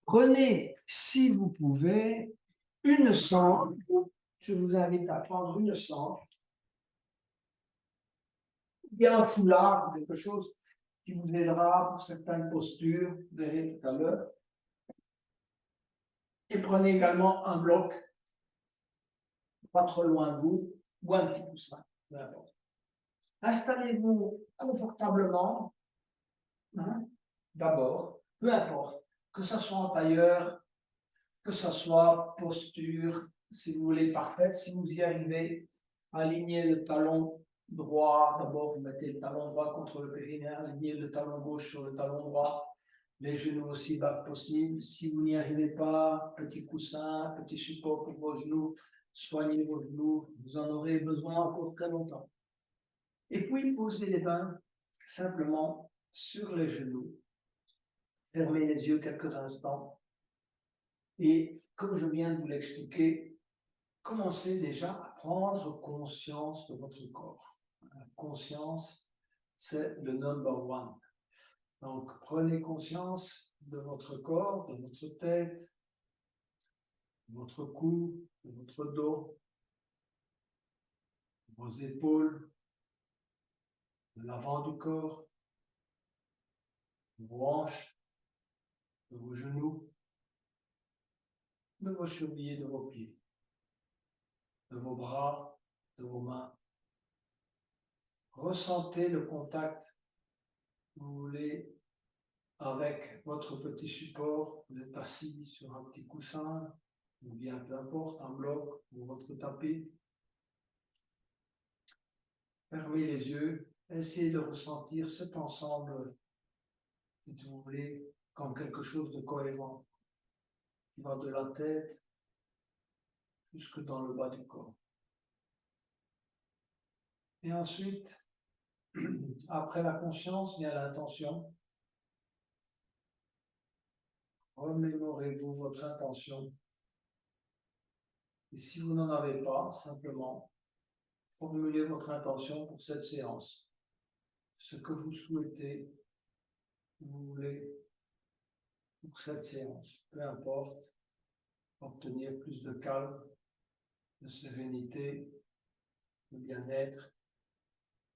Prenez, si vous pouvez, une sangle. Je vous invite à prendre une sangle, bien un foulard, quelque chose qui vous aidera pour certaines postures, vous verrez tout à l'heure. Et prenez également un bloc, pas trop loin de vous, ou un petit coussin, peu importe. Installez-vous confortablement, hein, d'abord, peu importe, que ce soit en tailleur, que ce soit posture, si vous voulez, parfaite. Si vous y arrivez, alignez le talon droit. D'abord, vous mettez le talon droit contre le périnée, alignez le talon gauche sur le talon droit, les genoux aussi bas que possible. Si vous n'y arrivez pas, petit coussin, petit support pour vos genoux, soignez vos genoux, vous en aurez besoin encore très longtemps. Et puis, posez les mains simplement sur les genoux. Fermez les yeux quelques instants. Et comme je viens de vous l'expliquer, commencez déjà à prendre conscience de votre corps. La conscience, c'est le number one. Donc, prenez conscience de votre corps, de votre tête, de votre cou, de votre dos, de vos épaules, de l'avant du corps, de vos hanches, de vos genoux, de vos chevilles, de vos pieds, de vos bras, de vos mains. Ressentez le contact, si vous voulez, avec votre petit support. Vous êtes assis sur un petit coussin, ou bien peu importe, un bloc ou votre tapis. Fermez les yeux, essayez de ressentir cet ensemble, si vous voulez, comme quelque chose de cohérent, qui va de la tête jusque dans le bas du corps. Et ensuite, après la conscience, vient l'intention. Remémorez-vous votre intention. Et si vous n'en avez pas, simplement, formulez votre intention pour cette séance. Ce que vous souhaitez, vous voulez, pour cette séance. Peu importe, obtenir plus de calme, de sérénité, de bien-être,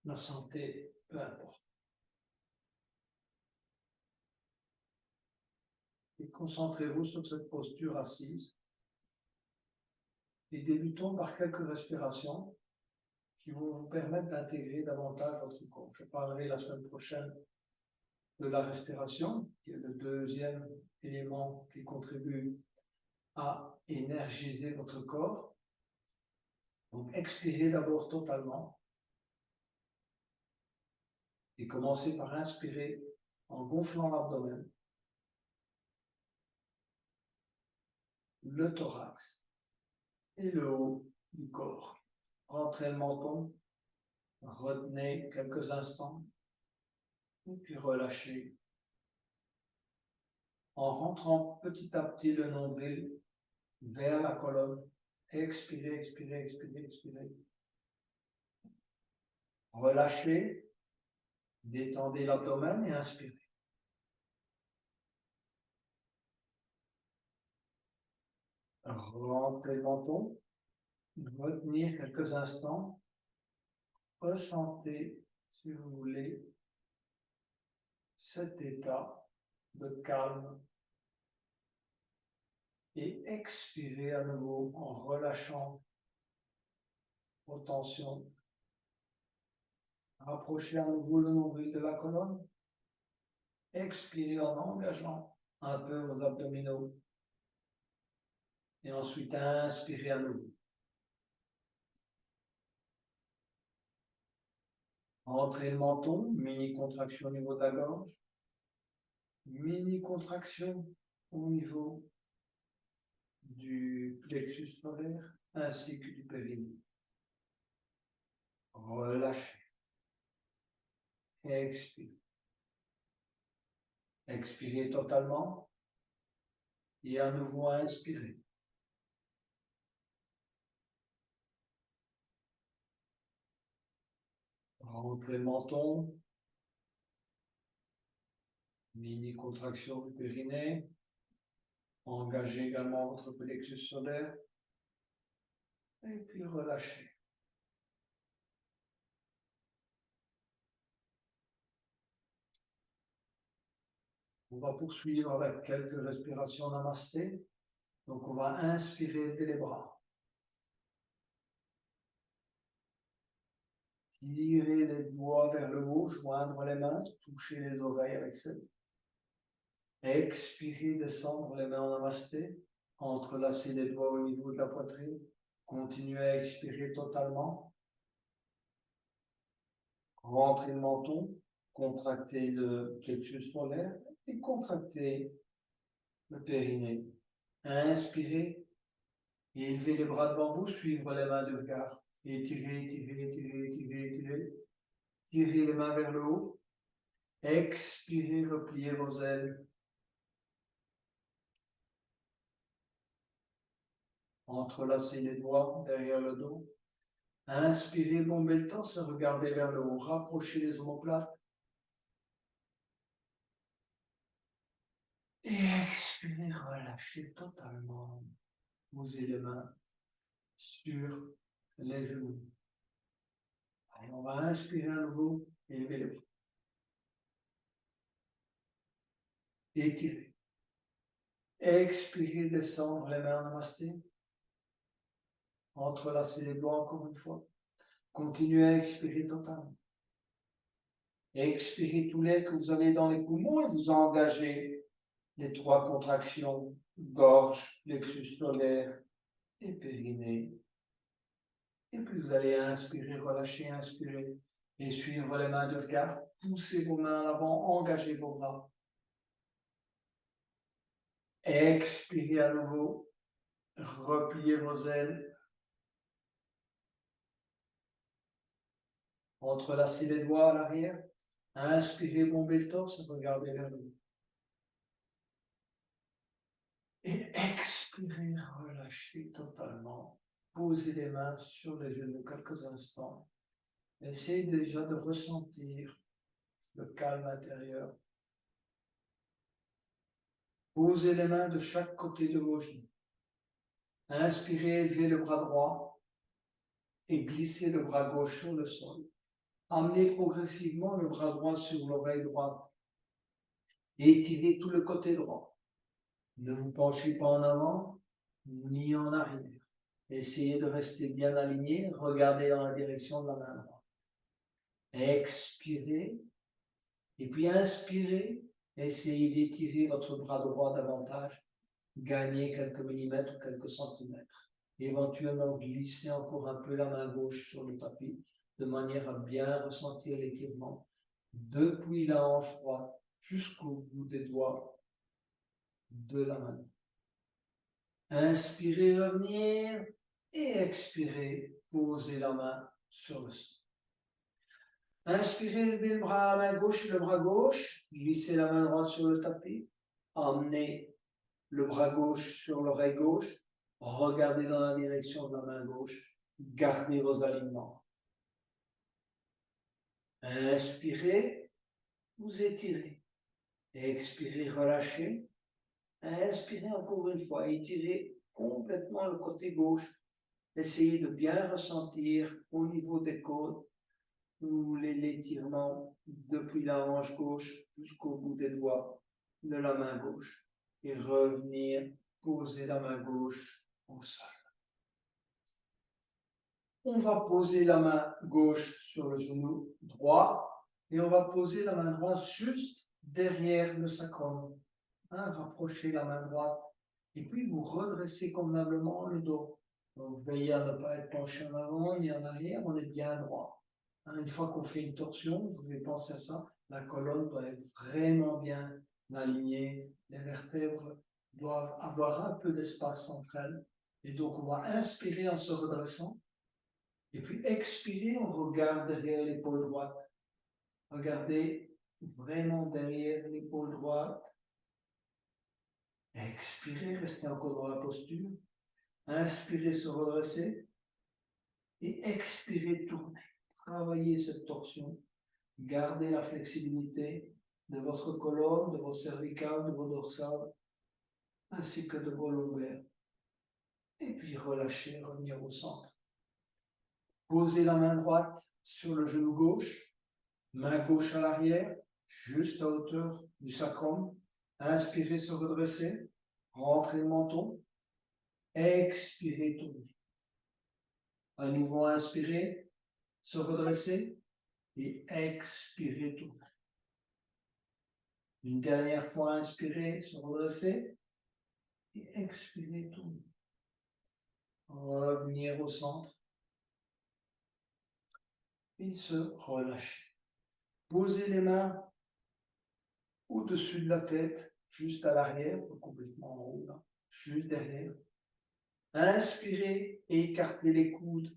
de santé, peu importe. Et concentrez-vous sur cette posture assise. Et débutons par quelques respirations qui vont vous permettre d'intégrer davantage votre corps. Je parlerai la semaine prochaine de la respiration, qui est le deuxième élément qui contribue à énergiser votre corps. Donc, expirez d'abord totalement et commencez par inspirer en gonflant l'abdomen, le thorax et le haut du corps. Rentrez le menton, retenez quelques instants et puis relâchez en rentrant petit à petit le nombril vers la colonne. Expirez, expirez, expirez, expirez. Relâchez, détendez l'abdomen et inspirez. Rentrez le menton, retenir quelques instants. Ressentez, si vous voulez, cet état de calme et expirez à nouveau en relâchant vos tensions. Rapprochez à nouveau le nombril de la colonne. Expirez en engageant un peu vos abdominaux. Et ensuite, inspirez à nouveau. Rentrez le menton, mini contraction au niveau de la gorge. Mini contraction au niveau du plexus solaire ainsi que du périnée. Relâchez. Expirez. Expirez totalement et à nouveau inspirez. Rentrez le menton. Mini contraction du périnée. Engagez également votre plexus solaire. Et puis relâchez. On va poursuivre avec quelques respirations namasté. Donc on va inspirer, lever les bras. Tirer les doigts vers le haut, joindre les mains, toucher les oreilles avec celles. Expirez, descendre les mains en namasté. Entrelacer les doigts au niveau de la poitrine. Continuez à expirer totalement. Rentrez le menton. Contractez le plexus solaire et contractez le périnée. Inspirez et élevez les bras devant vous, suivre les mains du regard. Étirez, étirez, étirez, étirez, étirez. Tirez les mains vers le haut. Expirez, repliez vos ailes. Entrelacez les doigts derrière le dos. Inspirez, bombez le torse, regardez vers le haut. Rapprochez les omoplates. Et expirez, relâchez totalement. Posez les mains sur les genoux. Allez, on va inspirer à nouveau, élevez les bras. Étirez. Expirez, descendre les mains en namasté. Entrelacez les doigts encore une fois. Continuez à expirer totalement. Expirez tout l'air que vous avez dans les poumons et vous engagez les 3 contractions, gorge, plexus solaire et périnée. Et puis vous allez inspirer, relâcher, inspirer et suivre les mains du regard. Poussez vos mains en avant, engagez vos bras. Expirez à nouveau, repliez vos ailes. Entrelacez les doigts à l'arrière. Inspirez, bombez le torse, regardez vers le haut. Et expirez, relâchez totalement. Posez les mains sur les genoux quelques instants. Essayez déjà de ressentir le calme intérieur. Posez les mains de chaque côté de vos genoux. Inspirez, élevez le bras droit et glissez le bras gauche sur le sol. Amenez progressivement le bras droit sur l'oreille droite. Étirez tout le côté droit. Ne vous penchez pas en avant ni en arrière. Essayez de rester bien aligné. Regardez dans la direction de la main droite. Expirez. Et puis inspirez. Essayez d'étirer votre bras droit davantage. Gagnez quelques millimètres ou quelques centimètres. Éventuellement glissez encore un peu la main gauche sur le tapis de manière à bien ressentir l'étirement depuis la hanche droite jusqu'au bout des doigts de la main. Inspirez, revenir et expirez, posez la main sur le sol. Inspirez, levez le bras à la main gauche, le bras gauche, glissez la main droite sur le tapis, emmenez le bras gauche sur l'oreille gauche, regardez dans la direction de la main gauche, gardez vos alignements. Inspirez, vous étirez. Expirez, relâchez. Inspirez encore une fois, étirez complètement le côté gauche. Essayez de bien ressentir au niveau des côtes ou l'étirement depuis la hanche gauche jusqu'au bout des doigts de la main gauche. Et revenir poser la main gauche au sol. On va poser la main gauche sur le genou droit et on va poser la main droite juste derrière le sacrum. Rapprochez la main droite et puis vous redressez convenablement le dos. Donc veillez à ne pas être penché en avant ni en arrière, on est bien droit. Une fois qu'on fait une torsion, vous devez penser à ça, la colonne doit être vraiment bien alignée, les vertèbres doivent avoir un peu d'espace entre elles. Et donc on va inspirer en se redressant et puis expirer, on regarde derrière l'épaule droite. Regardez vraiment derrière l'épaule droite. Expirez, restez encore dans la posture. Inspirez, se redresser. Et expirez, tournez. Travaillez cette torsion. Gardez la flexibilité de votre colonne, de vos cervicales, de vos dorsales. ainsi que de vos lombaires. Et puis relâchez, revenir au centre. Posez la main droite sur le genou gauche, main gauche à l'arrière, juste à hauteur du sacrum. Inspirez, se redresser, rentrez le menton. Expirez, tournez. À nouveau, inspirez, se redresser et expirez, tournez. Une dernière fois, inspirez, se redresser et expirez, tournez. Revenir au centre et se relâcher. Posez les mains au-dessus de la tête, juste à l'arrière, pas complètement en haut, là, juste derrière. Inspirez et écartez les coudes,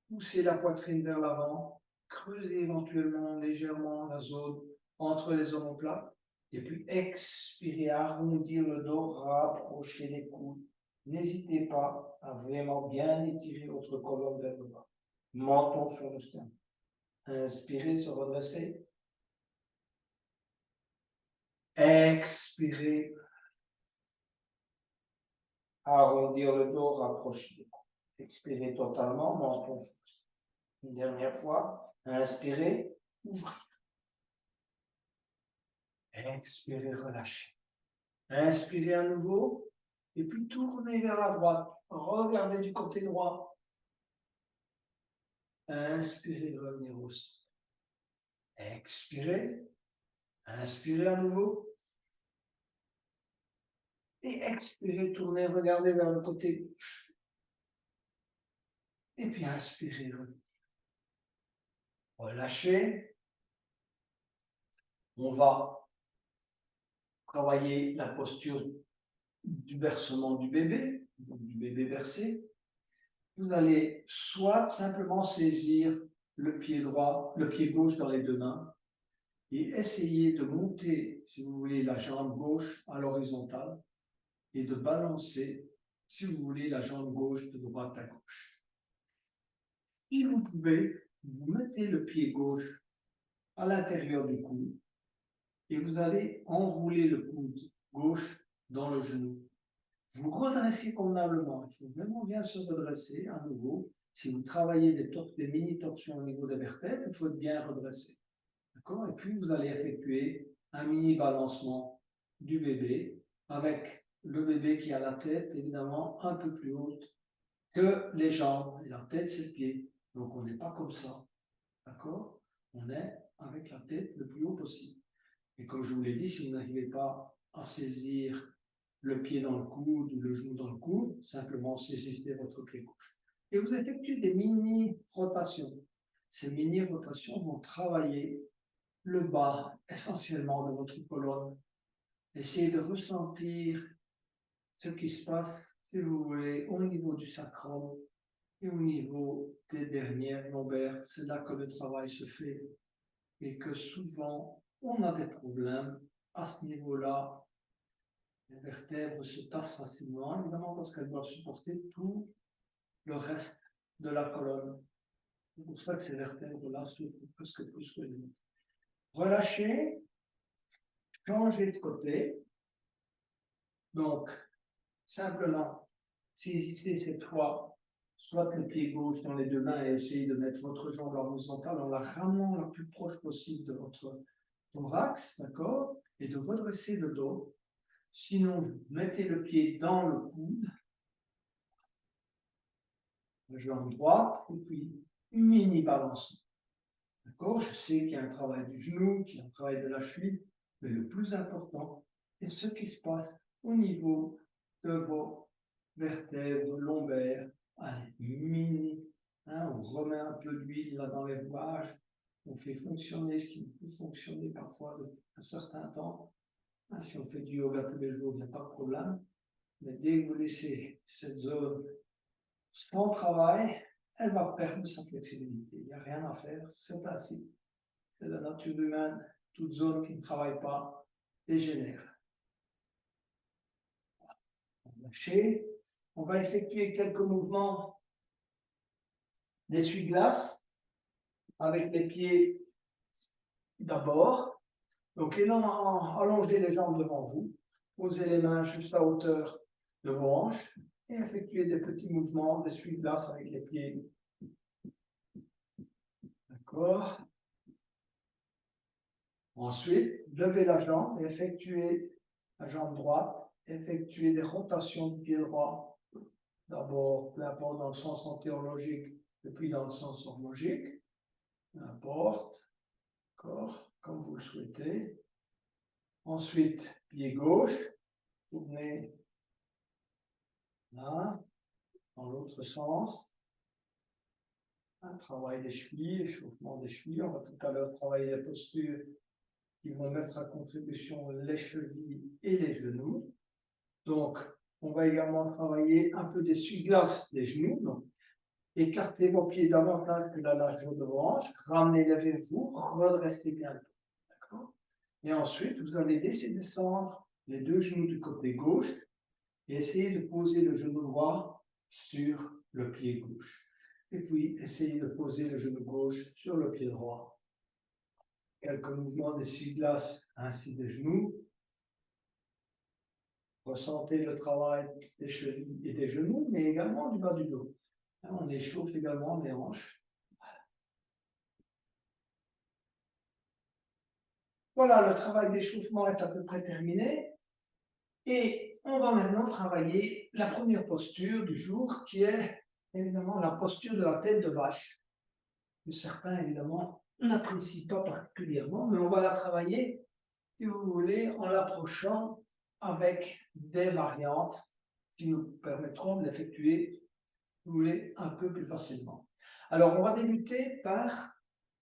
poussez la poitrine vers l'avant, creusez éventuellement légèrement la zone entre les omoplates, et puis expirez, arrondir le dos, rapprochez les coudes. N'hésitez pas à vraiment bien étirer votre colonne vers le bas. Menton sur le sternum. Inspirez, se redresser. Expirez. Arrondir le dos, rapprocher les coudes. Expirez totalement, menton sur le sternum. Une dernière fois. Inspirez, ouvrez. Expirez, relâchez. Inspirez à nouveau. Et puis tournez vers la droite. Regardez du côté droit. Inspirez, revenir au centre. Expirez. Inspirez à nouveau. Et expirez, tournez, regardez vers le côté gauche. Et puis inspirez, revenez. Relâchez. On va travailler la posture du bercement du bébé bercé. Vous allez soit simplement saisir le pied droit, le pied gauche dans les deux mains et essayer de monter, si vous voulez, la jambe gauche à l'horizontale et de balancer, si vous voulez, la jambe gauche de droite à gauche. Si vous pouvez, vous mettez le pied gauche à l'intérieur du coude et vous allez enrouler le coude gauche dans le genou. Vous redressez convenablement. Il faut vraiment bien se redresser à nouveau. Si vous travaillez des mini-torsions au niveau des vertèbres, il faut bien redresser. D'accord? Et puis vous allez effectuer un mini-balancement du bébé avec le bébé qui a la tête évidemment un peu plus haute que les jambes. Et la tête, c'est le pied. Donc on n'est pas comme ça. D'accord? On est avec la tête le plus haut possible. Et comme je vous l'ai dit, si vous n'arrivez pas à saisir le pied dans le coude ou le genou dans le coude, simplement saisissez votre pied gauche. Et vous effectuez des mini-rotations. Ces mini-rotations vont travailler le bas essentiellement de votre colonne. Essayez de ressentir ce qui se passe, si vous voulez, au niveau du sacrum et au niveau des dernières lombaires. C'est là que le travail se fait et que souvent on a des problèmes à ce niveau-là. Les vertèbres se tassent facilement, évidemment, parce qu'elles doivent supporter tout le reste de la colonne. C'est pour ça que ces vertèbres-là souffrent presque plus que les autres. Relâchez, changez de côté. Donc, simplement, saisissez cette fois, soit le pied gauche dans les deux mains et essayez de mettre votre jambe horizontale en la ramenant la plus proche possible de votre thorax, d'accord? Et de redresser le dos. Sinon, vous mettez le pied dans le coude, la jambe droite, et puis mini balancement. D'accord? Je sais qu'il y a un travail du genou, qu'il y a un travail de la cheville, mais le plus important, c'est ce qui se passe au niveau de vos vertèbres lombaires. Allez, mini, hein, on remet un peu d'huile là dans les rouages, on fait fonctionner ce qui peut fonctionner parfois depuis un certain temps. Hein, si on fait du yoga tous les jours, il n'y a pas de problème. Mais dès que vous laissez cette zone sans travail, elle va perdre sa flexibilité. Il n'y a rien à faire, c'est ainsi. C'est la nature humaine, toute zone qui ne travaille pas dégénère. Lâchez. On va effectuer quelques mouvements d'essuie-glace avec les pieds d'abord. Donc, allongez les jambes devant vous. Posez les mains juste à hauteur de vos hanches et effectuez des petits mouvements d'essuie-glace avec les pieds. D'accord. Ensuite, levez la jambe et effectuez la jambe droite. Effectuez des rotations du pied droit. D'abord, peu importe dans le sens antéologique et puis dans le sens horlogique. Peu importe. D'accord, comme vous le souhaitez. Ensuite, pied gauche. Tournez là, dans l'autre sens. Un travail des chevilles, échauffement des chevilles. On va tout à l'heure travailler les postures qui vont mettre à contribution les chevilles et les genoux. Donc, on va également travailler un peu d'essuie-glace des genoux. Donc, écartez vos pieds davantage que la largeur de vos hanches, ramenez-les vers vous, redressez bien. D'accord? Et ensuite, vous allez laisser descendre les deux genoux du côté gauche et essayez de poser le genou droit sur le pied gauche. Et puis, essayez de poser le genou gauche sur le pied droit. Quelques mouvements d'essuie-glace ainsi des genoux. Ressentez le travail des chevilles et des genoux, mais également du bas du dos. On échauffe également les hanches. Voilà, le travail d'échauffement est à peu près terminé. Et on va maintenant travailler la première posture du jour, qui est évidemment la posture de la tête de vache, que certains évidemment n'apprécient pas particulièrement, mais on va la travailler, si vous voulez, en l'approchant avec des variantes qui nous permettront de l'effectuer, si vous voulez, un peu plus facilement. Alors, on va débuter par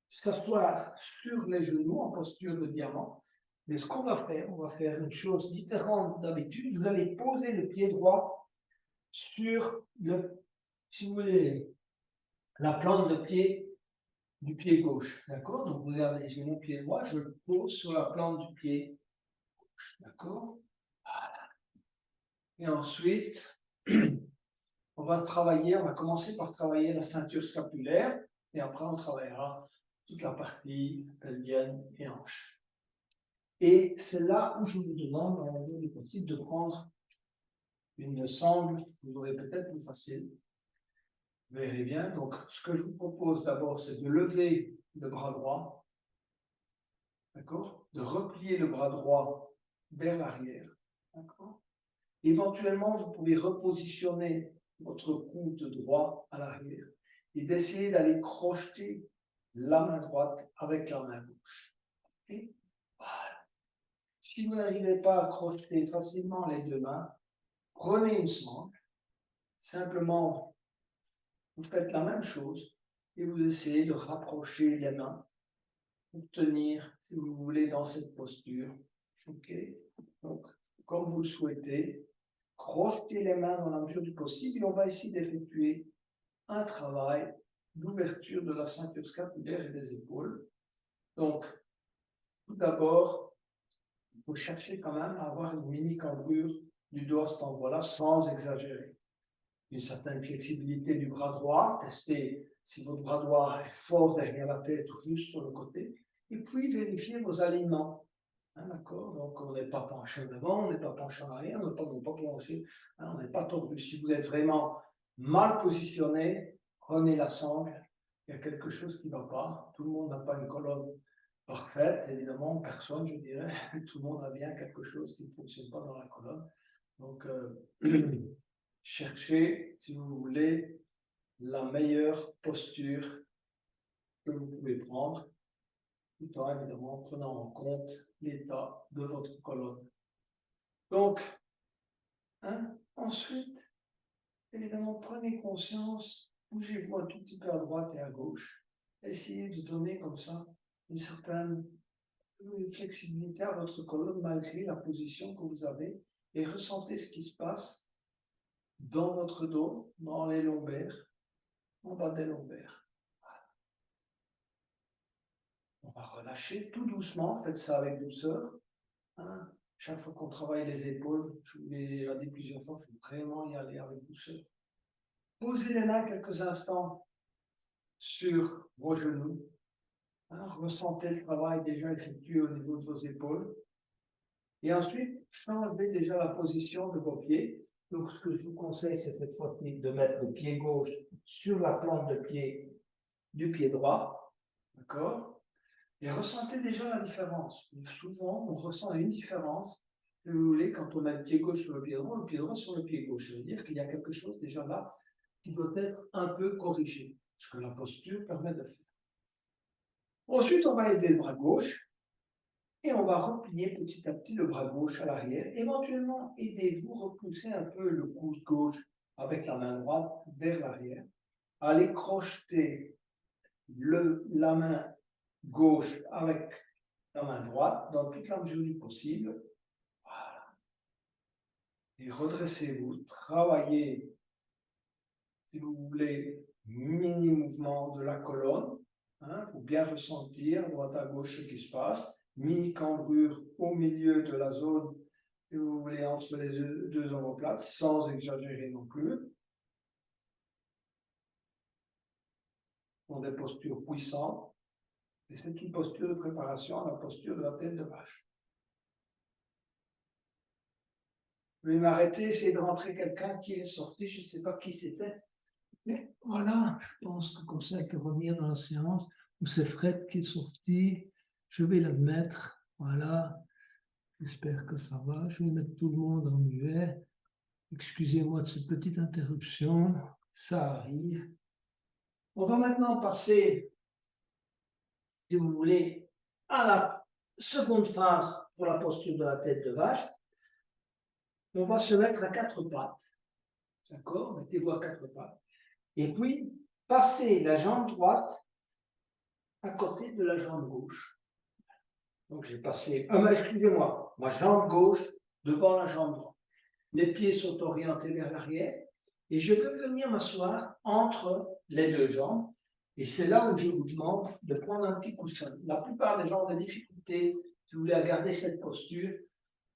s'asseoir sur les genoux en posture de diamant. Mais ce qu'on va faire une chose différente d'habitude. Vous allez poser le pied droit sur le, si vous voulez, la plante de pied du pied gauche. D'accord? Donc, regardez, j'ai mon pied droit, je le pose sur la plante du pied gauche. D'accord? Voilà. Et ensuite, on va commencer par travailler la ceinture scapulaire et après on travaillera toute la partie pelvienne et hanche. Et c'est là où je vous demande, dans la mesure du possible, de prendre une sangle, vous aurez peut-être plus facile. Vous verrez bien. Donc, ce que je vous propose d'abord, c'est de lever le bras droit, d'accord? De replier le bras droit vers l'arrière, d'accord? Éventuellement, vous pouvez repositionner votre coude droit à l'arrière et d'essayer d'aller crocheter la main droite avec la main gauche. Okay? Voilà. Si vous n'arrivez pas à crocheter facilement les deux mains, prenez une sangle, simplement vous faites la même chose et vous essayez de rapprocher les mains pour tenir, si vous voulez, dans cette posture. Ok? Donc, comme vous le souhaitez, crochetez les mains dans la mesure du possible et on va essayer d'effectuer un travail d'ouverture de la ceinture scapulaire et des épaules. Donc, tout d'abord, il faut chercher quand même à avoir une mini cambrure du dos à cet endroit-là sans exagérer. Une certaine flexibilité du bras droit, testez si votre bras droit est fort derrière la tête ou juste sur le côté, et puis vérifiez vos alignements. Hein, d'accord? Donc on n'est pas penché en avant, on n'est pas penché en arrière, on n'est pas penché, hein, on n'est pas tordu. Si vous êtes vraiment mal positionné, prenez la sangle, il y a quelque chose qui ne va pas. Tout le monde n'a pas une colonne parfaite, évidemment, personne, je dirais. Tout le monde a bien quelque chose qui ne fonctionne pas dans la colonne. Donc, cherchez, si vous voulez, la meilleure posture que vous pouvez prendre, tout en évidemment prenant en compte l'état de votre colonne. Donc, ensuite, évidemment, prenez conscience, bougez-vous un tout petit peu à droite et à gauche. Essayez de donner comme ça une certaine flexibilité à votre colonne malgré la position que vous avez et ressentez ce qui se passe dans votre dos, dans les lombaires, en bas des lombaires. On va relâcher tout doucement, faites ça avec douceur. Hein. Chaque fois qu'on travaille les épaules, je vous l'ai dit plusieurs fois, il faut vraiment y aller avec douceur. Posez les mains quelques instants sur vos genoux. Hein. Ressentez le travail déjà effectué au niveau de vos épaules. Et ensuite, changez déjà la position de vos pieds. Donc, ce que je vous conseille, c'est cette fois-ci de mettre le pied gauche sur la plante de pied du pied droit. D'accord? Et ressentez déjà la différence. Souvent, on ressent une différence, si vous voulez, quand on a le pied gauche sur le pied droit sur le pied gauche. Ça veut dire qu'il y a quelque chose déjà là qui doit être un peu corrigé, ce que la posture permet de faire. Ensuite, on va aider le bras gauche et on va replier petit à petit le bras gauche à l'arrière. Éventuellement, aidez-vous à repousser un peu le coude gauche avec la main droite vers l'arrière. Allez crocheter la main gauche avec la main droite dans toute la mesure du possible. Voilà. Et redressez-vous, travaillez, si vous voulez, mini-mouvement de la colonne, hein, pour bien ressentir à droite à gauche ce qui se passe. Mini-cambrure au milieu de la zone, si vous voulez, entre les deux omoplates, sans exagérer non plus. Dans des postures puissantes. Et c'est une posture de préparation à la posture de la tête de vache. Je vais m'arrêter, essayer de rentrer quelqu'un qui est sorti, je ne sais pas qui c'était. Mais voilà, je pense que comme ça, elle peut revenir dans la séance, où c'est Fred qui est sorti. Je vais le mettre, voilà. J'espère que ça va. Je vais mettre tout le monde en muet. Excusez-moi de cette petite interruption, ça arrive. On va maintenant passer, si vous voulez, à la seconde phase pour la posture de la tête de vache. On va se mettre à quatre pattes. D'accord? Mettez-vous à quatre pattes. Et puis, passez la jambe droite à côté de la jambe gauche. Donc, j'ai passé, excusez-moi, ma jambe gauche devant la jambe droite. Les pieds sont orientés vers l'arrière et je veux venir m'asseoir entre les deux jambes. Et c'est là où je vous demande de prendre un petit coussin. La plupart des gens ont des difficultés, si vous voulez, à garder cette posture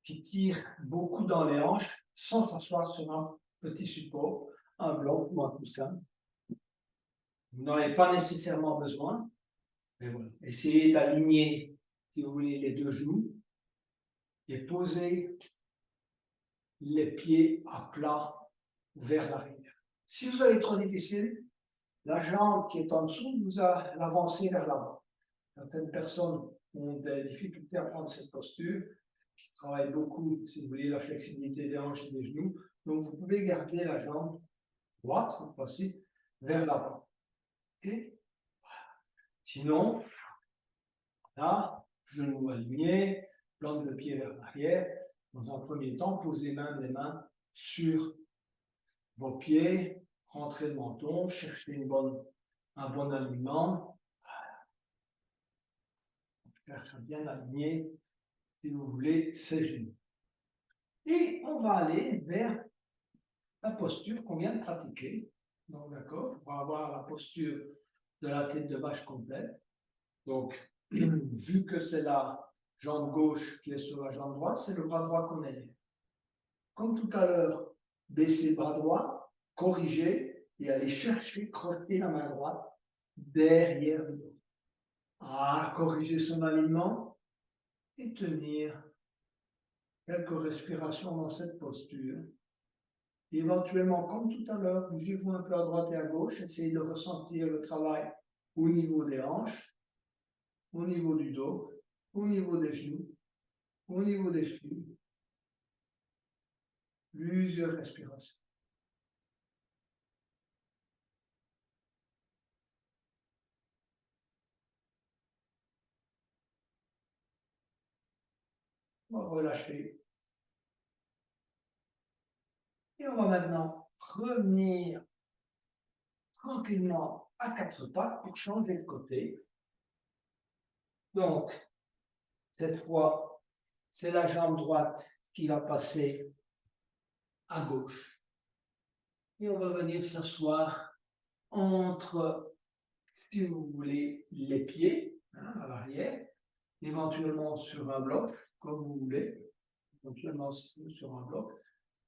qui tire beaucoup dans les hanches sans s'asseoir sur un petit support, un bloc ou un coussin. Vous n'en avez pas nécessairement besoin, mais voilà. Essayez d'aligner, si vous voulez, les deux genoux et posez les pieds à plat vers l'arrière. Si vous avez trop difficile, la jambe qui est en dessous, vous a l'avancez vers l'avant. Certaines personnes ont des difficultés à prendre cette posture, qui travaillent beaucoup, si vous voulez, la flexibilité des hanches et des genoux. Donc, vous pouvez garder la jambe droite, cette fois-ci, vers l'avant. Okay? Sinon, là, genoux alignés, plante de pied vers l'arrière. Dans un premier temps, posez même les mains sur vos pieds, rentrez le menton, cherchez un bon alignement. Cherchez à bien aligner, si vous voulez, ses genoux. Et on va aller vers la posture qu'on vient de pratiquer. Donc, d'accord, on va avoir la posture de la tête de vache complète. Donc, vu que c'est la jambe gauche qui est sur la jambe droite, c'est le bras droit qu'on élève. Comme tout à l'heure, baissez le bras droit, corrigez et allez chercher, crocheter la main droite derrière le dos. Corriger son alignement et tenir quelques respirations dans cette posture. Éventuellement, comme tout à l'heure, bougez-vous un peu à droite et à gauche, essayez de ressentir le travail au niveau des hanches, au niveau du dos, au niveau des genoux, au niveau des chevilles. Plusieurs respirations. On va relâcher. Et on va maintenant revenir tranquillement à quatre pattes pour changer de côté. Donc, cette fois, c'est la jambe droite qui va passer à gauche. Et on va venir s'asseoir entre, si vous voulez, les pieds, à l'arrière, éventuellement sur un bloc, comme vous voulez, éventuellement sur un bloc.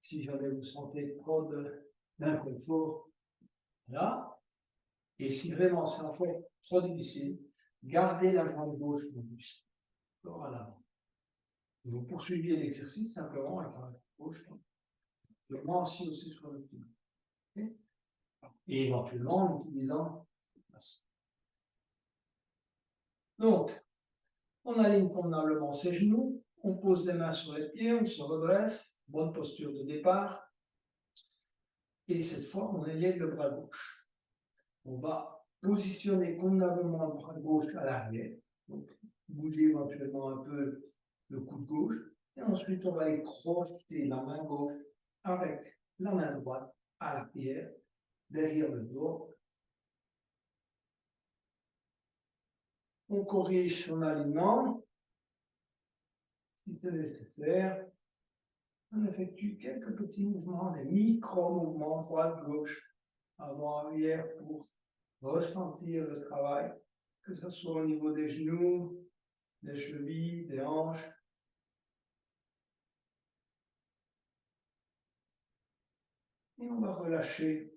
Si jamais vous sentez trop d'inconfort, là. Et si vraiment c'est encore trop difficile, gardez la jambe gauche au buste, à l'avant. Vous poursuiviez l'exercice simplement avec la gauche, le bras aussi sur le pied. Okay. Et éventuellement en utilisant la sauce. Donc, on aligne convenablement ses genoux, on pose les mains sur les pieds, on se redresse, bonne posture de départ. Et cette fois, on élève le bras gauche. On va positionner convenablement le bras gauche à l'arrière. Donc, bouger éventuellement un peu le coude gauche. Et ensuite, on va aller crocheter la main gauche avec la main droite à l'arrière, derrière le dos. On corrige son alignement. Si c'est nécessaire, on effectue quelques petits mouvements, des micro-mouvements droite-gauche, avant-arrière pour ressentir le travail, que ce soit au niveau des genoux, des chevilles, des hanches. Et on va relâcher.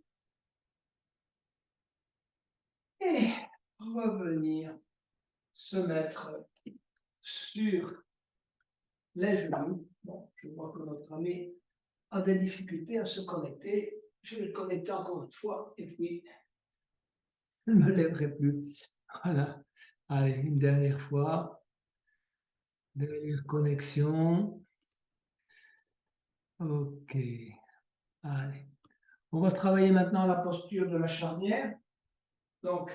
Et revenir se mettre sur les genoux. Bon, je vois que notre ami a des difficultés à se connecter. Je vais le connecter encore une fois et puis je ne me lèverai plus. Voilà. Allez, une dernière fois. Dernière connexion. Ok. Allez. On va travailler maintenant la posture de la charnière. Donc,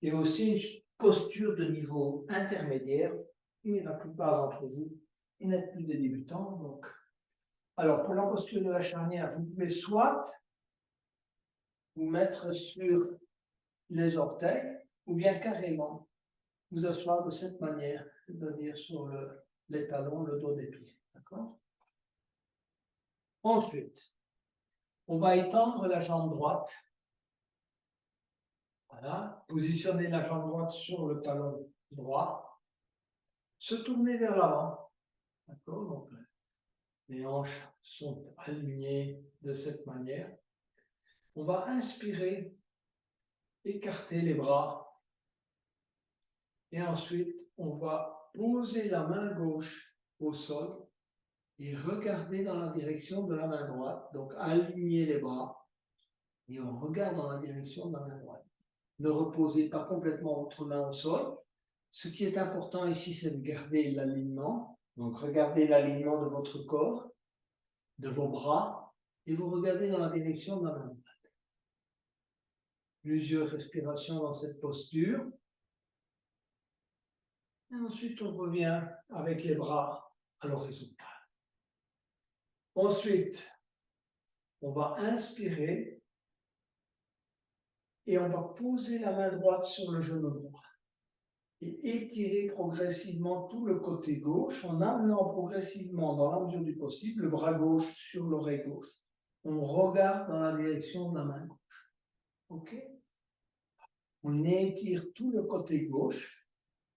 il y a aussi une posture de niveau intermédiaire, mais la plupart d'entre vous n'êtes plus des débutants. Donc, alors, pour la posture de la charnière, vous pouvez soit vous mettre sur les orteils, ou bien carrément vous asseoir de cette manière, c'est-à-dire sur les talons, le dos des pieds. D'accord? Ensuite, on va étendre la jambe droite. Voilà, positionner la jambe droite sur le talon droit, se tourner vers l'avant. D'accord? Donc, les hanches sont alignées de cette manière. On va inspirer, écarter les bras. Et ensuite, on va poser la main gauche au sol et regarder dans la direction de la main droite. Donc, aligner les bras et on regarde dans la direction de la main droite. Ne reposez pas complètement votre main au sol. Ce qui est important ici, c'est de garder l'alignement. Donc, regardez l'alignement de votre corps, de vos bras, et vous regardez dans la direction de la main droite. Plusieurs respirations dans cette posture. Et ensuite, on revient avec les bras à l'horizontale. Ensuite, on va inspirer et on va poser la main droite sur le genou droit et étirer progressivement tout le côté gauche en amenant progressivement, dans la mesure du possible, le bras gauche sur l'oreille gauche. On regarde dans la direction de la main gauche. OK? On étire tout le côté gauche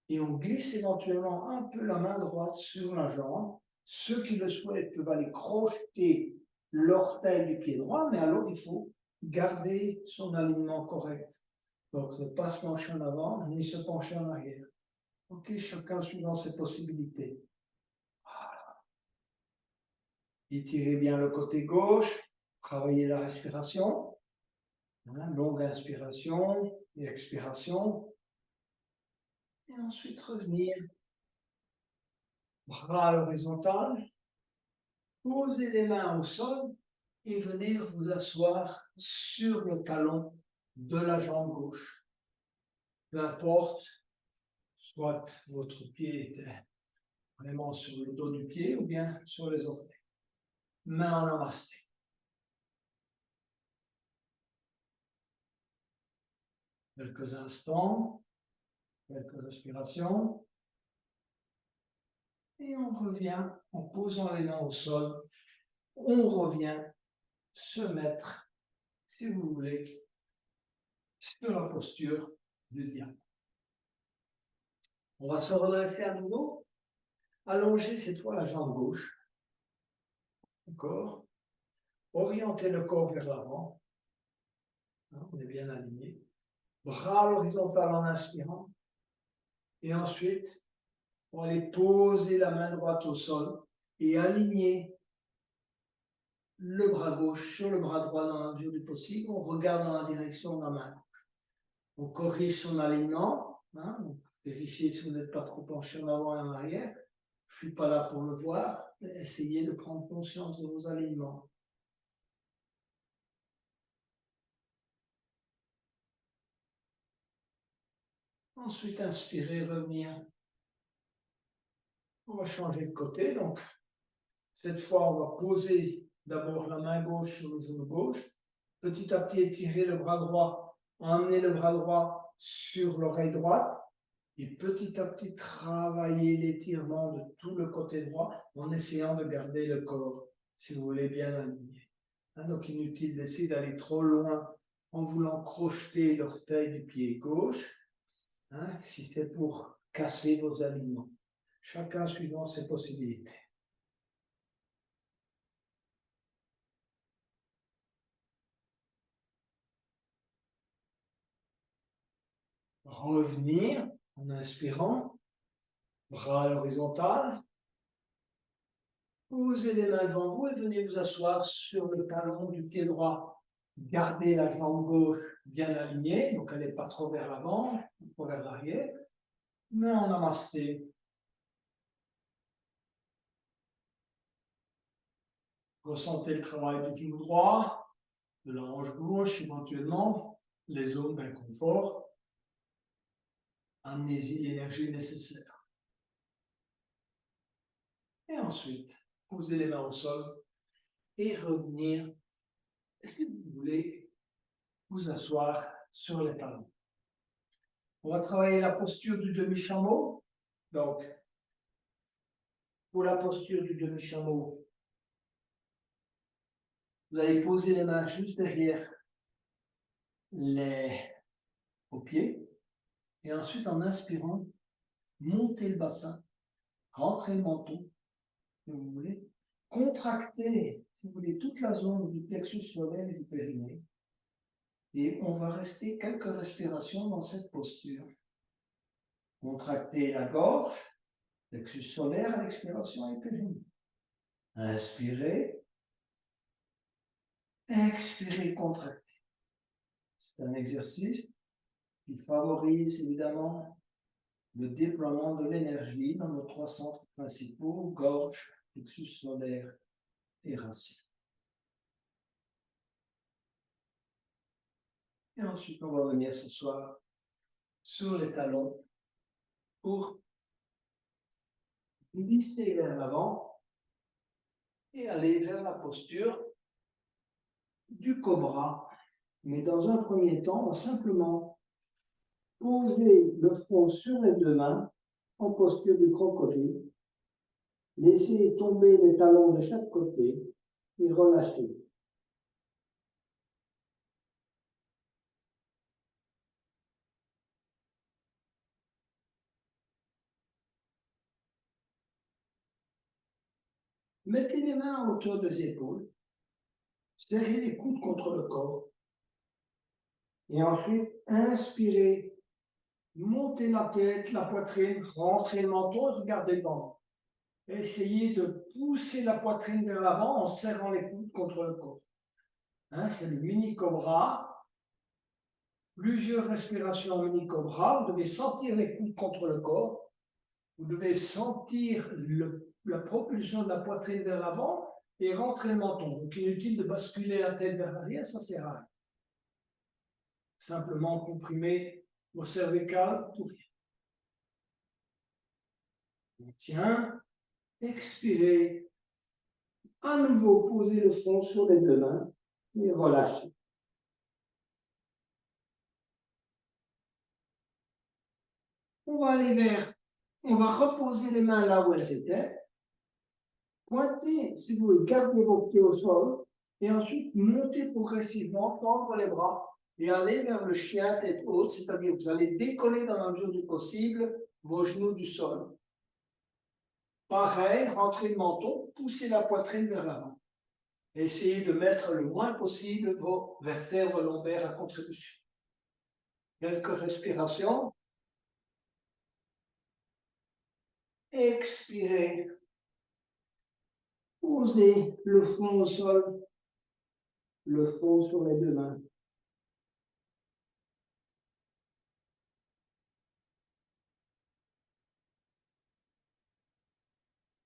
et on glisse éventuellement un peu la main droite sur la jambe. Ceux qui le souhaitent peuvent aller crocheter l'orteil du pied droit, mais alors il faut garder son alignement correct. Donc ne pas se pencher en avant ni se pencher en arrière. Ok, chacun suivant ses possibilités. Voilà. Étirez bien le côté gauche, travaillez la respiration. Longue inspiration et expiration. Et ensuite revenir. Bras à l'horizontale. Posez les mains au sol et venir vous asseoir sur le talon de la jambe gauche. Peu importe, soit votre pied est vraiment sur le dos du pied ou bien sur les orteils. Main en namasté. Quelques instants, quelques respirations. Et on revient en posant les mains au sol. On revient se mettre, si vous voulez, sur la posture du diable. On va se redresser à nouveau. Allonger cette fois la jambe gauche. D'accord? Orienter le corps vers l'avant. On est bien aligné. Bras à l'horizontale en inspirant. Et ensuite, On va aller poser la main droite au sol et aligner le bras gauche sur le bras droit dans la mesure du possible. On regarde dans la direction de la main. On corrige son alignement. Hein, donc vérifiez si vous n'êtes pas trop penché en avant et en arrière. Je ne suis pas là pour le voir. Essayez de prendre conscience de vos alignements. Ensuite, inspirez, revenir. On va changer de côté. Donc, cette fois, on va poser d'abord la main gauche sur le genou gauche. Petit à petit, étirer le bras droit. Emmener le bras droit sur l'oreille droite. Et petit à petit, travailler l'étirement de tout le côté droit en essayant de garder le corps, si vous voulez bien l'aligner. Hein, donc, inutile d'essayer d'aller trop loin en voulant crocheter l'orteil du pied gauche, hein, si c'est pour casser vos alignements. Chacun suivant ses possibilités. Revenir en inspirant, bras à l'horizontale. Posez les mains devant vous et venez vous asseoir sur le talon du pied droit. Gardez la jambe gauche bien alignée, donc elle n'est pas trop vers l'avant, pas vers l'arrière. Mais en namasté. Ressentez le travail du genou droit, de la hanche gauche éventuellement, les zones d'inconfort. Amenez-y l'énergie nécessaire. Et ensuite, posez les mains au sol et revenir, si vous voulez, vous asseoir sur les talons. On va travailler la posture du demi-chameau. Donc, pour la posture du demi-chameau, vous allez poser les mains juste derrière les pieds. Et ensuite, en inspirant, montez le bassin, rentrez le menton, si vous voulez. Contractez, si vous voulez, toute la zone du plexus solaire et du périnée. Et on va rester quelques respirations dans cette posture. Contractez la gorge, plexus solaire à l'expiration et périnée. Inspirez. Expirez, contractez. C'est un exercice qui favorise évidemment le déploiement de l'énergie dans nos trois centres principaux, gorge, plexus solaire et racine. Et ensuite, on va venir s'asseoir sur les talons pour glisser vers l'avant et aller vers la posture du cobra. Mais dans un premier temps, on va simplement poser le front sur les deux mains en posture du crocodile. Laissez tomber les talons de chaque côté et relâchez. Mettez les mains à hauteur des épaules. Serrez les coudes contre le corps. Et ensuite, inspirez. Montez la tête, la poitrine, rentrez le menton et regardez devant vous. Essayez de pousser la poitrine vers l'avant en serrant les coudes contre le corps. Hein, c'est le mini cobra. Plusieurs respirations en mini cobra. Vous devez sentir les coudes contre le corps. Vous devez sentir la propulsion de la poitrine vers l'avant et rentrer le menton. Donc inutile de basculer la tête vers l'arrière, ça sert à rien. Simplement comprimer vos cervicales pour rien. On tient. Expirez. À nouveau, posez le front sur les deux mains et relâchez. On va reposer les mains là où elles étaient. Pointez, si vous voulez, gardez vos pieds au sol et ensuite montez progressivement, tendre les bras et aller vers le chien tête haute, c'est-à-dire vous allez décoller dans la mesure du possible vos genoux du sol. Pareil, rentrez le menton, poussez la poitrine vers l'avant. Essayez de mettre le moins possible vos vertèbres lombaires à contribution. Quelques respirations. Expirez. Posez le front au sol, le front sur les deux mains.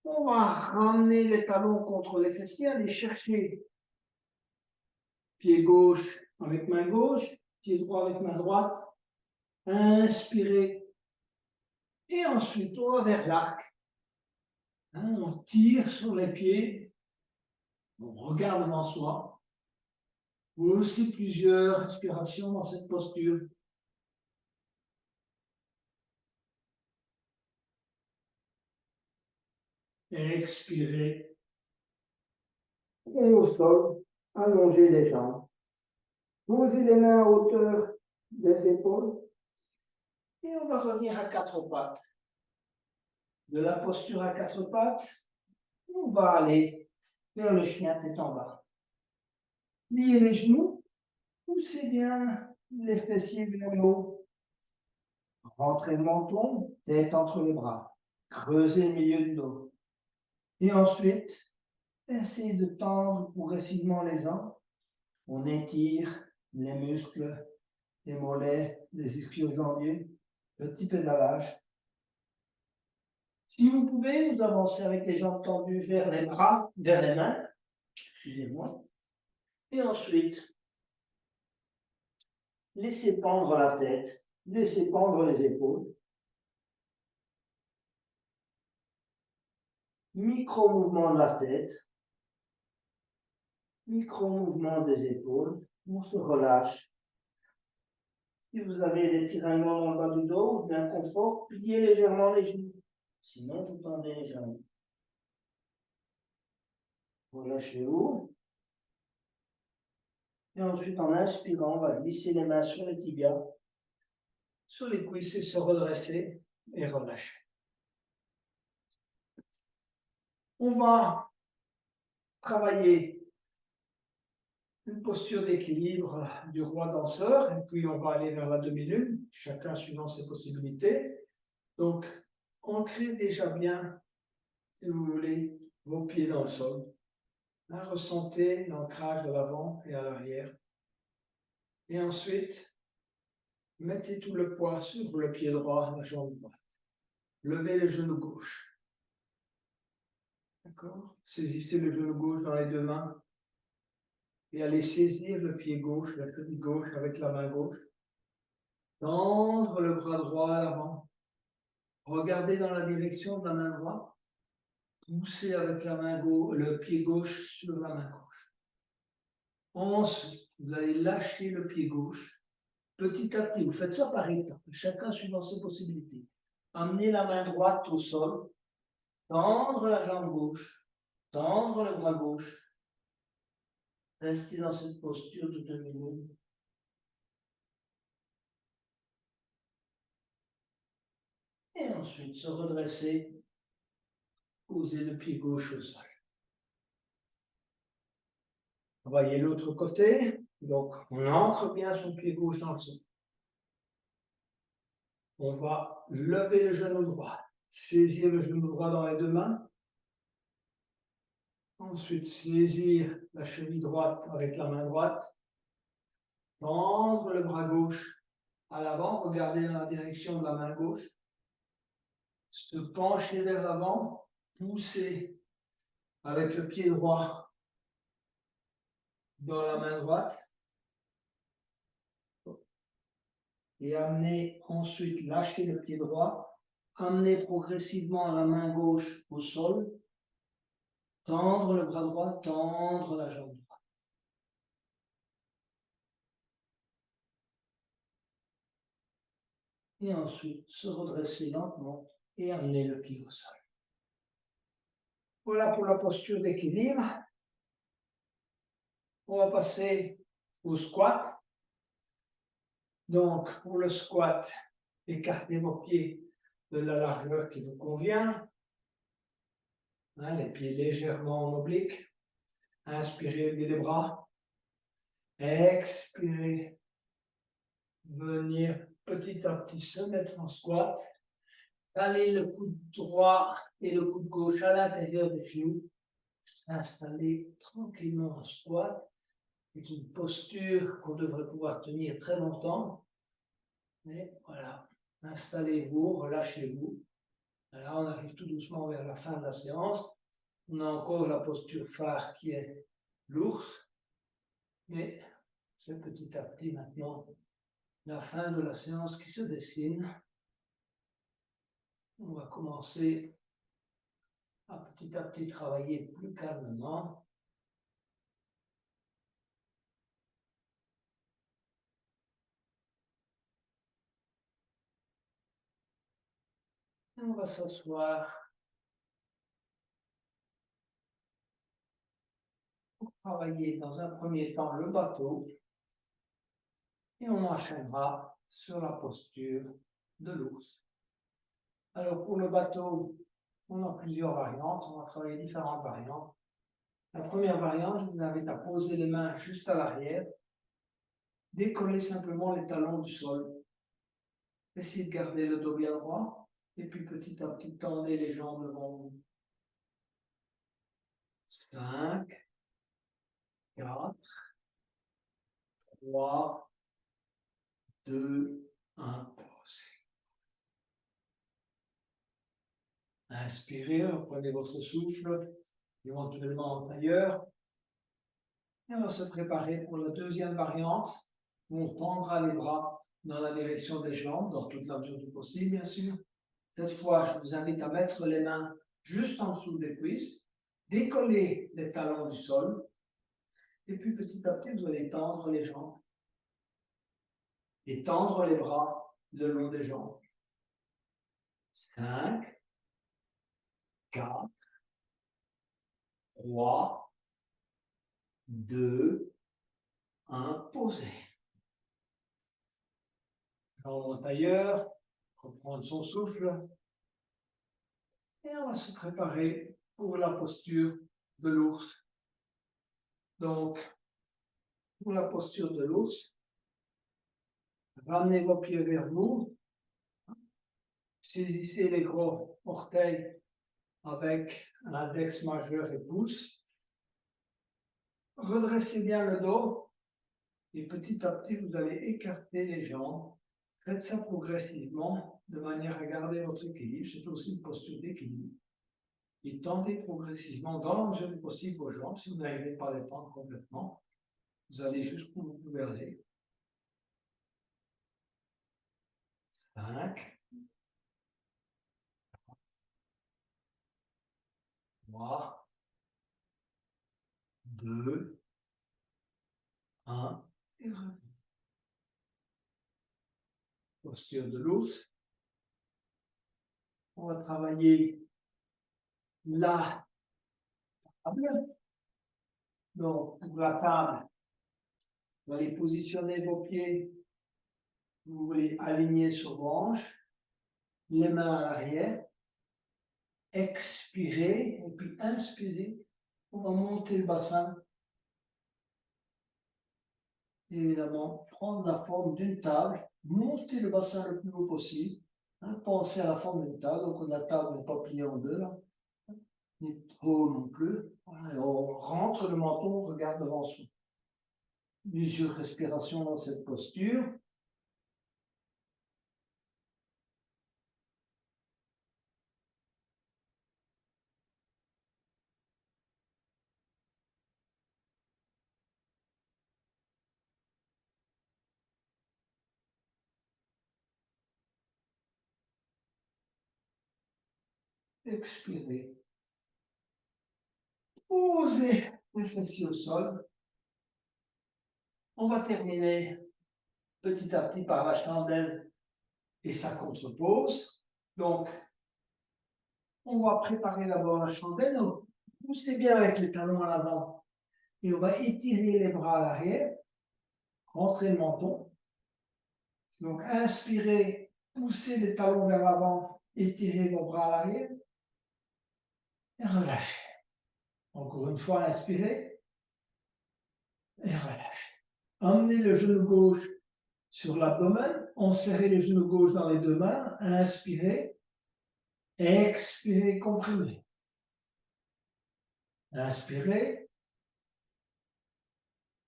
On va ramener les talons contre les fessiers, aller chercher pied gauche avec main gauche, pied droit avec main droite. Inspirez. Et ensuite, on va vers l'arc. On tire sur les pieds. On regarde devant soi. Ou aussi plusieurs respirations dans cette posture. Expirez. Au sol, allongez les jambes. Posez les mains à hauteur des épaules. Et on va revenir à quatre pattes. De la posture à quatre pattes, on va aller vers le chien tête en bas. Pliez les genoux, poussez bien les fessiers vers le haut. Rentrez le menton, tête entre les bras. Creusez le milieu du dos. Et ensuite, essayez de tendre progressivement les jambes. On étire les muscles, les mollets, les ischio-jambiers. Petit pédalage. Si vous pouvez, vous avancez avec les jambes tendues vers les bras, vers les mains. Excusez-moi. Et ensuite, laissez pendre la tête, laissez pendre les épaules. Micro-mouvement de la tête, micro-mouvement des épaules. On se relâche. Si vous avez des tiraillements dans le bas du dos ou de l'inconfort, pliez légèrement les genoux. Sinon, vous tendez les jambes. Relâchez-vous. Et ensuite, en inspirant, on va glisser les mains sur les tibias, sur les cuisses et se redresser et relâcher. On va travailler une posture d'équilibre du roi danseur, et puis on va aller vers la demi-lune, chacun suivant ses possibilités. Donc, ancrez déjà bien, si vous voulez, vos pieds dans le sol. Ressentez l'ancrage de l'avant et à l'arrière. Et ensuite, mettez tout le poids sur le pied droit, la jambe droite. Levez le genou gauche. D'accord? Saisissez le genou gauche dans les deux mains et allez saisir le pied gauche, la cheville gauche avec la main gauche. Tendre le bras droit à l'avant. Regardez dans la direction de la main droite. Poussez avec la main gauche, le pied gauche sur la main gauche. Ensuite, vous allez lâcher le pied gauche. Petit à petit, vous faites ça par étapes, chacun suivant ses possibilités. Amenez la main droite au sol. Tendre la jambe gauche. Tendre le bras gauche. Restez dans cette posture de demi-lune. Et ensuite, se redresser. Posez le pied gauche au sol. Voyez l'autre côté. Donc, on ancre bien son pied gauche dans le sol. On va lever le genou droit. Saisir le genou droit dans les deux mains. Ensuite, saisir la cheville droite avec la main droite. Tendre le bras gauche à l'avant. Regardez dans la direction de la main gauche. Se pencher vers l'avant. Pousser avec le pied droit dans la main droite. Et amener ensuite, lâcher le pied droit. Amener progressivement la main gauche au sol. Tendre le bras droit, tendre la jambe droite. Et ensuite, se redresser lentement et amener le pied au sol. Voilà pour la posture d'équilibre. On va passer au squat. Donc, pour le squat, écartez vos pieds de la largeur qui vous convient. Les pieds légèrement en oblique. Inspirez, levez les bras. Expirez. Venir petit à petit se mettre en squat. Allez le coude droit et le coude gauche à l'intérieur des genoux. S'installer tranquillement en squat. C'est une posture qu'on devrait pouvoir tenir très longtemps. Mais voilà, installez-vous, relâchez-vous. Là, on arrive tout doucement vers la fin de la séance. On a encore la posture phare qui est l'ours. Mais c'est petit à petit maintenant la fin de la séance qui se dessine. On va commencer à petit travailler plus calmement. Et on va s'asseoir pour travailler dans un premier temps le bateau et on enchaînera sur la posture de l'ours. Alors pour le bateau, on a plusieurs variantes, on va travailler différentes variantes. La première variante, je vous invite à poser les mains juste à l'arrière, décoller simplement les talons du sol. Essayez de garder le dos bien droit et puis petit à petit tendez les jambes devant vous. 5, 4, 3, 2, 1, pause. Inspirez, reprenez votre souffle, éventuellement en tailleur. Et on va se préparer pour la deuxième variante, où on tendra les bras dans la direction des jambes, dans toute la mesure du possible, bien sûr. Cette fois, je vous invite à mettre les mains juste en dessous des cuisses, décoller les talons du sol, et puis petit à petit, vous allez tendre les jambes et tendre les bras le long des jambes. 5, 4, 3, 2, 1, posez. Jambes en tailleur, reprendre son souffle. Et on va se préparer pour la posture de l'ours. Donc, pour la posture de l'ours, ramenez vos pieds vers vous. Saisissez les gros orteils avec l'index majeur et pouce. Redressez bien le dos et petit à petit, vous allez écarter les jambes. Faites ça progressivement de manière à garder votre équilibre. C'est aussi une posture d'équilibre. Et tendez progressivement, dans la mesure du possible, vos jambes. Si vous n'arrivez pas à les tendre complètement, vous allez jusqu'où vous pouvez aller. 5, 3, 2, 1, et revenez. Posture de l'ours. On va travailler la table. Donc, pour la table, vous allez positionner vos pieds, vous voulez aligner sur vos hanches, les mains à l'arrière, expirez, et puis inspirez, on va monter le bassin, et évidemment, prendre la forme d'une table, monter le bassin le plus haut possible, pensez à la forme d'une table, donc la table n'est pas pliée en deux, là, ni trop non plus, voilà, et on rentre le menton, on regarde devant soi. Mesure respiration dans cette posture. Expirez. Posez les fessiers au sol. On va terminer petit à petit par la chandelle et sa contrepose. Donc, on va préparer d'abord la chandelle. Donc, poussez bien avec les talons à l'avant. Et on va étirer les bras à l'arrière. Rentrez le menton. Donc, inspirez, poussez les talons vers l'avant. Étirez vos bras à l'arrière. Et relâchez. Encore une fois, inspirez. Et relâchez. Emmenez le genou gauche sur l'abdomen, enserrez le genou gauche dans les deux mains, inspirez, Expirez, comprimez. Inspirez.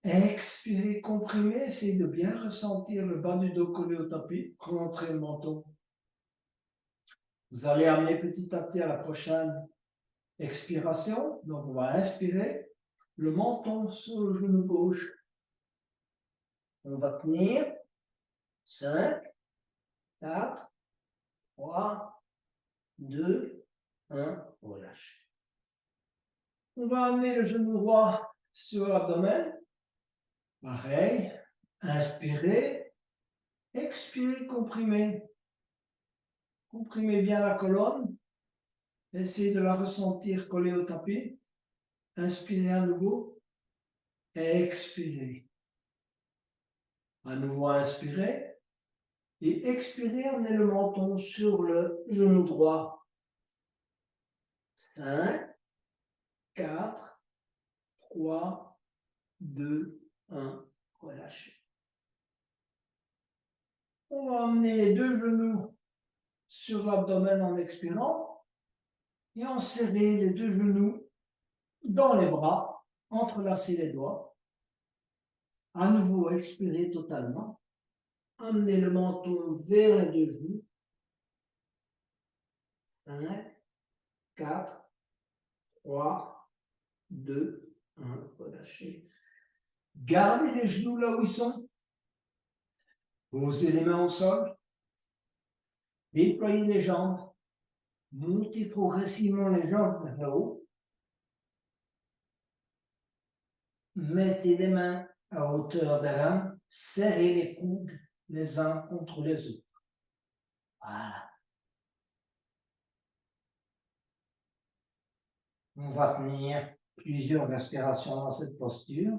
Expirez, comprimez. Essayez de bien ressentir le bas du dos collé au tapis. Rentrez le menton. Vous allez amener petit à petit à la prochaine expiration. Donc, on va inspirer. Le menton sur le genou gauche. On va tenir. 5, 4, 3, 2, 1. Relâche. On va amener le genou droit sur l'abdomen. Pareil. Inspirez. Expirez, comprimez. Comprimez bien la colonne. Essayez de la ressentir collée au tapis. Inspirez à nouveau. Expirez. À nouveau, inspirez. Et expirez, amenez le menton sur le genou droit. 5, 4, 3, 2, 1. Relâchez. On va amener les deux genoux sur l'abdomen en expirant et en serrer les deux genoux dans les bras, entrelacer les doigts. À nouveau, expirez totalement. Amenez le menton vers les deux genoux. 5, 4, 3, 2, 1. Relâchez. Gardez les genoux là où ils sont. Posez les mains au sol. Déployez les jambes. Montez progressivement les jambes vers le haut. Mettez les mains à hauteur des reins. Serrez les coudes les uns contre les autres. Voilà. On va tenir plusieurs respirations dans cette posture.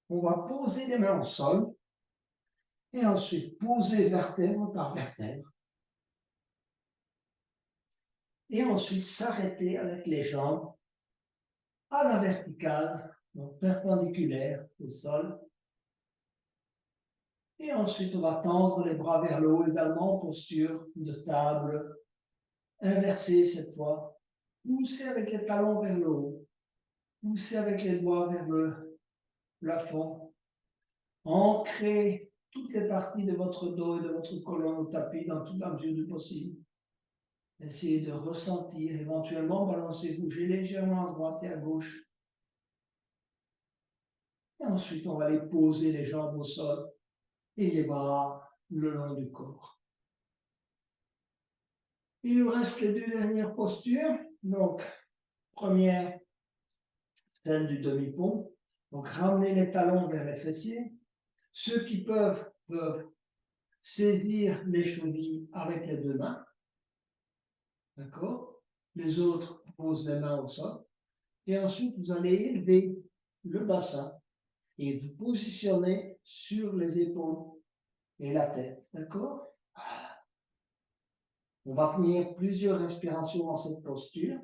On va poser les mains au sol et ensuite poser vertèbre par vertèbre. Et ensuite s'arrêter avec les jambes à la verticale, donc perpendiculaire au sol. Et ensuite, on va tendre les bras vers le haut également en posture de table inversée cette fois. Poussez avec les talons vers le haut. Poussez avec les doigts vers le plafond. Ancrez toutes les parties de votre dos et de votre colonne au tapis dans toute la mesure du possible. Essayez de ressentir, éventuellement balancez, bougez légèrement à droite et à gauche. Et ensuite, on va aller poser les jambes au sol et les bras le long du corps. Il nous reste les deux dernières postures. Donc, première, celle du demi-pont. Donc, ramenez les talons vers les fessiers. Ceux qui peuvent saisir les chevilles avec les deux mains. D'accord? Les autres posent les mains au sol. Et ensuite, vous allez élever le bassin et vous positionner sur les épaules et la tête. D'accord? On va tenir plusieurs respirations dans cette posture.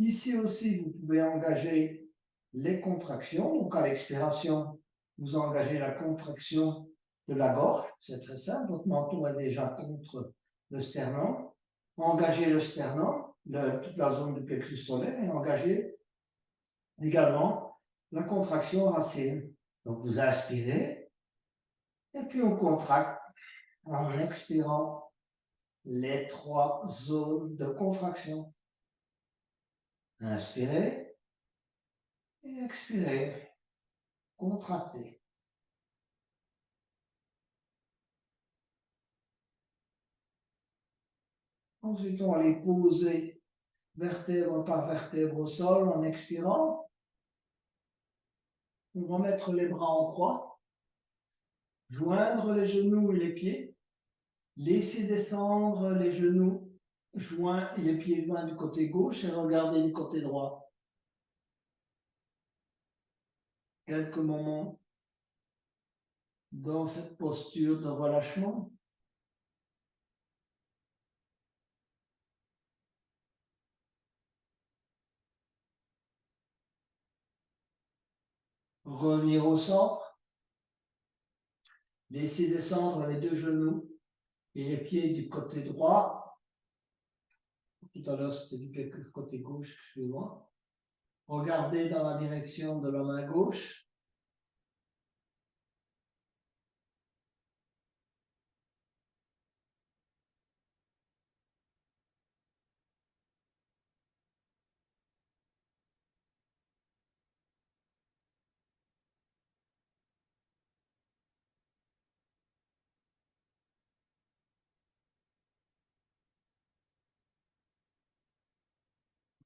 Ici aussi, vous pouvez engager les contractions. Donc, à l'expiration, vous engagez la contraction de la gorge. C'est très simple. Votre menton est déjà contre le sternum. Engagez le sternum, toute la zone du plexus solaire, et engagez également la contraction racine. Donc, vous inspirez, et puis on contracte en expirant les trois zones de contraction. Inspirez et expirez. Contractez. Ensuite, on va les poser vertèbre par vertèbre au sol en expirant. On va mettre les bras en croix, joindre les genoux et les pieds, Laissez descendre les genoux joints et les pieds joints du côté gauche et regardez du côté droit. Quelques moments dans cette posture de relâchement. Revenir au centre. Laissez descendre les deux genoux et les pieds du côté droit. Tout à l'heure, c'était du côté gauche, excusez-moi. Regardez dans la direction de la main gauche.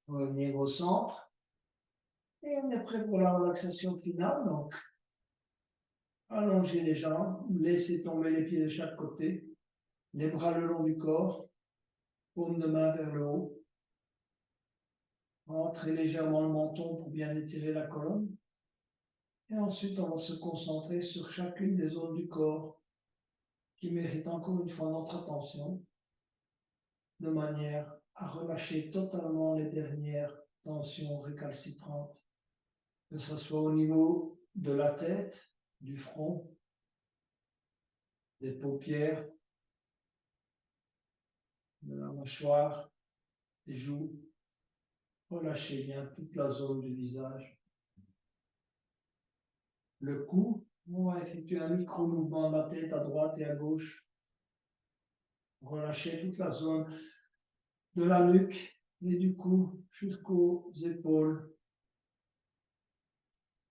Revenir au centre. Et on est prêt pour la relaxation finale. Donc, allongez les jambes, laissez tomber les pieds de chaque côté, les bras le long du corps, paume de main vers le haut. Rentrez légèrement le menton pour bien étirer la colonne. Et ensuite, on va se concentrer sur chacune des zones du corps qui méritent encore une fois notre attention, de manière à relâcher totalement les dernières tensions récalcitrantes, que ce soit au niveau de la tête, du front, des paupières, de la mâchoire, des joues. Relâchez bien toute la zone du visage. Le cou, on va effectuer un micro-mouvement de la tête à droite et à gauche. Relâchez toute la zone de la nuque et du cou jusqu'aux épaules.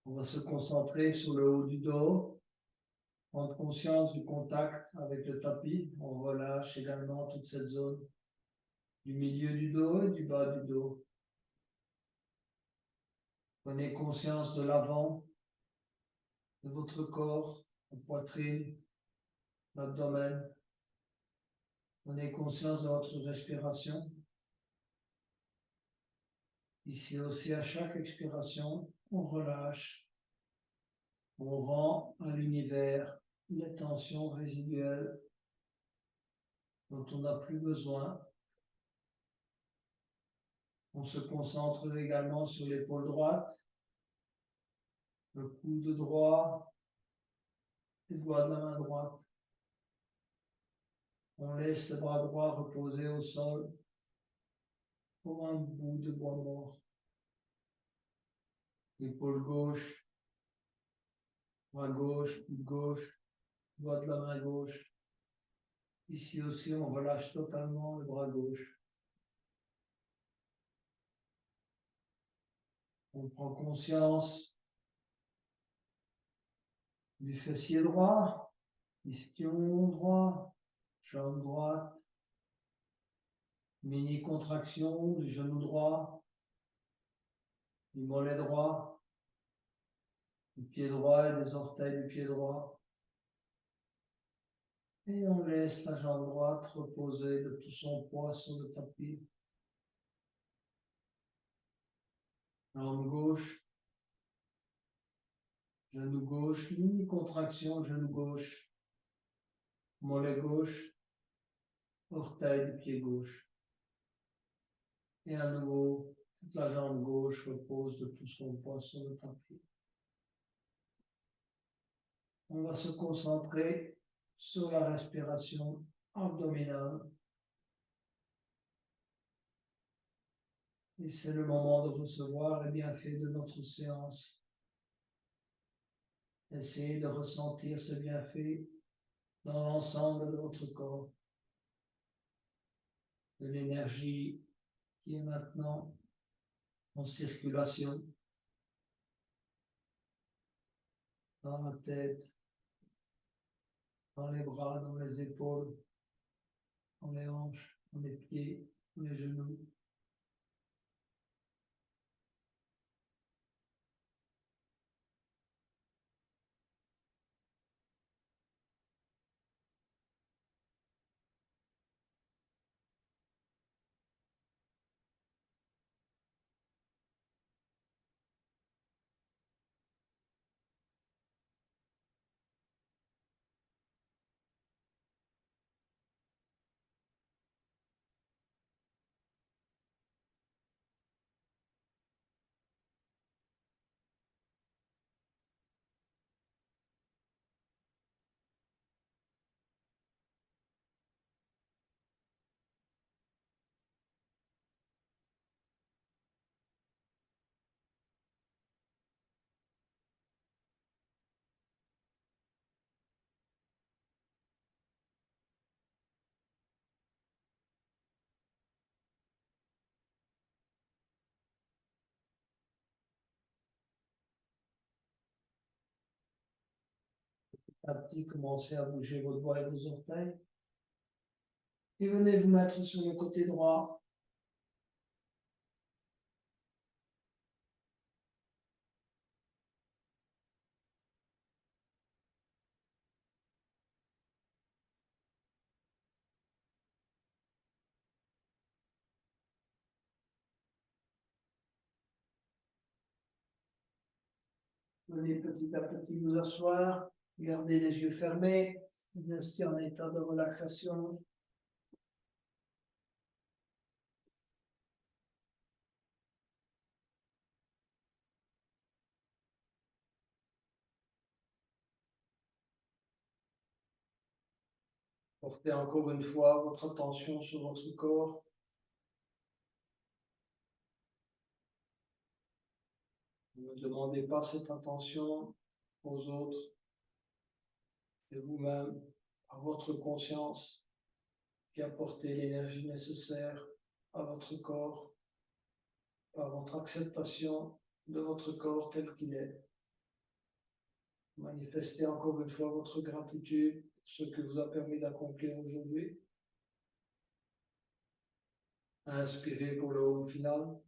On va se concentrer sur le haut du dos, prendre conscience du contact avec le tapis. On relâche également toute cette zone du milieu du dos et du bas du dos. Prenez conscience de l'avant de votre corps, la poitrine, l'abdomen. Prenez conscience de votre respiration. Ici aussi, à chaque expiration, on relâche. On rend à l'univers les tensions résiduelles dont on n'a plus besoin. On se concentre également sur l'épaule droite, le coude droit, les doigts de la main droite. On laisse le bras droit reposer au sol comme un bout de bois mort. L'épaule gauche, bras gauche, coude gauche, doigt de la main gauche. Ici aussi, on relâche totalement le bras gauche. On prend conscience du fessier droit, ischion droit, jambe droite, mini contraction du genou droit, du mollet droit, du pied droit et des orteils du pied droit. Et on laisse la jambe droite reposer de tout son poids sur le tapis. Jambe gauche, genou gauche, mini contraction, genou gauche, mollet gauche, orteil du pied gauche. Et à nouveau, toute la jambe gauche repose de tout son poids sur le tapis. On va se concentrer sur la respiration abdominale. Et c'est le moment de recevoir les bienfaits de notre séance. Essayez de ressentir ces bienfaits dans l'ensemble de votre corps. De l'énergie qui est maintenant en circulation dans la tête, dans les bras, dans les épaules, dans les hanches, dans les pieds, dans les genoux. À petit, commencez à bouger vos doigts et vos orteils. Et venez vous mettre sur le côté droit. Venez petit à petit vous asseoir. Gardez les yeux fermés. Restez en état de relaxation. Portez encore une fois votre attention sur votre corps. Ne demandez pas cette attention aux autres et vous-même, à votre conscience qui apportez l'énergie nécessaire à votre corps, par votre acceptation de votre corps tel qu'il est. Manifestez encore une fois votre gratitude pour ce que vous a permis d'accomplir aujourd'hui. Inspirez pour le home final.